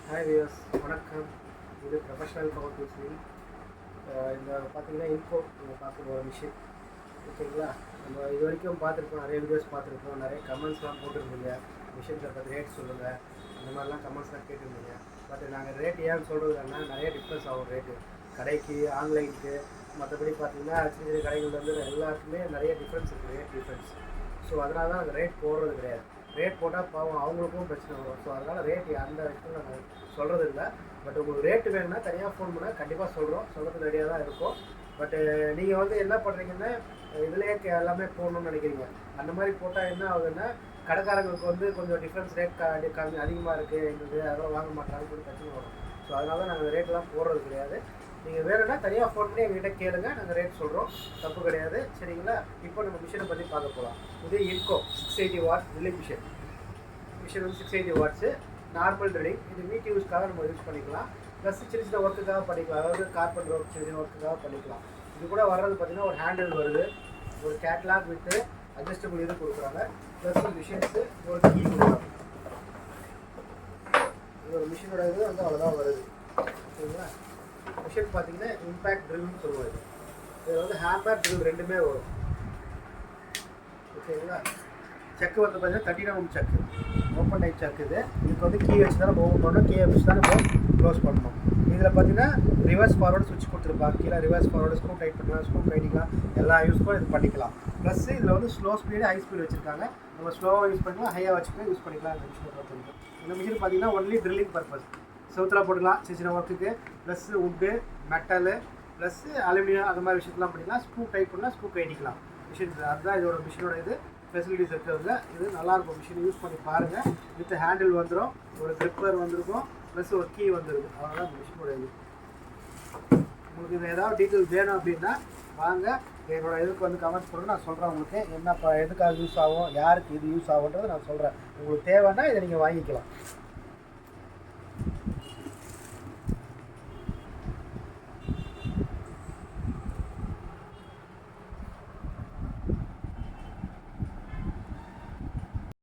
Hi wears, வணக்கம். இது professional power டூல்ஸில் இந்த பார்த்தீங்கன்னா இன்கோ நீங்கள் பார்க்க போகிற மிஷின். ஓகேங்களா? நம்ம இது வரைக்கும் பார்த்துருப்போம், நிறைய வீடியோஸ் பார்த்துருப்போம், நிறைய கமெண்ட்ஸ்லாம் போட்டுருந்தீங்க. மிஷின்ஸை பற்றி ரேட் சொல்லுங்கள், அந்த மாதிரிலாம் கமெண்ட்ஸ்லாம் கேட்டுருந்தீங்க. பட் நாங்கள் ரேட் ஏன்னு சொல்கிறதுனா நிறைய டிஃப்ரென்ஸ் ஆகும் ரேட்டு. கடைக்கு, ஆன்லைனுக்கு, மற்றபடி பார்த்தீங்கன்னா சின்ன சின்ன கடைகள் வந்து எல்லாருக்குமே நிறைய டிஃப்ரென்ஸ் இருக்குது, ரேட் டிஃப்ரென்ஸ். ஸோ அதனால தான் நாங்கள் ரேட் போடுறது கிடையாது. ரேட் போட்டால் பாவம் அவங்களுக்கும் பிரச்சனை வரும். ஸோ அதனால் ரேட் அந்த விஷயம் நாங்கள் சொல்கிறது இல்லை. பட் உங்களுக்கு ரேட்டு வேணும்னா தனியாக ஃபோன் பண்ணால் கண்டிப்பாக சொல்கிறதுக்கு ரெடியாக தான் இருக்கும். பட்டு நீங்கள் வந்து என்ன பண்ணுறீங்கன்னா இதுலேயே எல்லாமே போடணும்னு நினைக்கிறீங்க. அந்த மாதிரி போட்டால் என்ன ஆகுதுன்னா கடைக்காரங்களுக்கு வந்து கொஞ்சம் டிஃப்ரென்ஸ் ரேட் கம்மி அதிகமாக இருக்குது எங்களுக்கு, அதெல்லாம் வாங்க மாட்டாங்கன்னு சொல்லி பிரச்சனை வரும். ஸோ அதனால தான் நாங்கள் ரேட்லாம் போடுறது கிடையாது. நீங்கள் வேணும்னா தனியாக ஃபோன் பண்ணி எங்ககிட்ட கேளுங்க, நாங்கள் ரேட் சொல்கிறோம், தப்பு கிடையாது. சரிங்களா? இப்போ நம்ம மிஷினை பற்றி பார்க்க போகலாம். இது இன்கோ 680 வாட் ட்ரில்லிங் மிஷின் வந்து 680 வாட்ஸு நார்மல் ட்ரில்லிங். இது வீட்டு யூஸ்க்காக நம்ம யூஸ் பண்ணிக்கலாம். ப்ளஸ் சின்ன சின்ன ஒர்க்குக்காக பண்ணிக்கலாம், அதாவது கார்பெண்டர் ஒர்க் சின்ன சின்ன ஒர்க்குக்காக பண்ணிக்கலாம். இது கூட வர்றது பார்த்தீங்கன்னா ஒரு ஹேண்டில் வருது, ஒரு கேட்லாக் வித்து அட்ஜஸ்டபிள் இது கொடுக்குறாங்க. ப்ளஸ் மிஷின்ஸு ஒரு கீ கொடுக்குறாங்க. இது ஒரு மிஷினோட இது வந்து அவ்வளோதான் வருது. சரிங்களா? மிஷின் பார்த்தீங்கன்னா இம்பேக்ட் ட்ரில்னு சொல்லுவாங்க. இது வந்து ஹேமர் ட்ரில் ரெண்டுமே வரும். ஓகேங்களா? செக்கு வந்து பார்த்தீங்கன்னா 39 செக்கு, ஓப்பன் டைப் செக். இதுக்கு வந்து கீ வச்சு தான் நம்ம ஓப்பன் பண்ணணும், கீ வச்சு தான் நம்ம க்ளோஸ் பண்ணணும். இதில் பார்த்தீங்கன்னா ரிவர்ஸ் ஃபார்வர்டு சுவிட்ச் கொடுத்துருப்பாங்க. கீழே ரிவர்ஸ் ஃபார்வர்டு ஸ்க்ரூ டைட் பண்ணலாம், ஸ்க்ரூ கைட்டிக்கலாம், எல்லா யூஸ்க்கும் இது பண்ணிக்கலாம். ப்ளஸ் இதில் வந்து ஸ்லோ ஸ்பீடு ஹை ஸ்பீடு வச்சுருக்காங்க. நம்ம ஸ்லோவாக யூஸ் பண்ணிக்கலாம், ஹையாக வச்சுக்கலாம், யூஸ் பண்ணிக்கலாம். இந்த மிஷினை பொறுத்தவரைக்கும் இந்த மிஷின் பார்த்தீங்கன்னா ஒன்லி ட்ரில்லிங் பர்பஸ். செவுத்தில் போட்டுக்கலாம் சின்ன சின்ன ஒர்க்குக்கு, plus wood, metal, plus aluminium, அந்த மாதிரி விஷயத்தெலாம் பண்ணிக்கலாம். ஸ்க்ரூ டைட் பண்ணலாம், ஸ்க்ரூ கைட்டிக்கலாம். மிஷின் அதுதான் இதோட மிஷினோட இது ஃபெசிலிட்டிஸ் இருக்கிறதுல. இது நல்லாயிருக்கும். மிஷின் யூஸ் பண்ணி பாருங்கள். வித் ஹேண்டில் வந்துடும், ஒரு கிரிப்பர் வந்துருக்கும், ப்ளஸ் ஒரு கீ வந்துருக்கும். அதனால் மிஷினோட இது. உங்களுக்கு இது ஏதாவது டீட்டெயில் வேணும் அப்படின்னா வாங்க, என்னோடய இதுக்கு வந்து கமெண்ட்ஸ் பண்ணுங்க, நான் சொல்கிறேன் உங்களுக்கு என்ன எதுக்காக யூஸ் ஆகும், யாருக்கு இது யூஸ் ஆகுன்றதை நான் சொல்கிறேன். உங்களுக்கு தேவைன்னா இதை நீங்கள் வாங்கிக்கலாம்.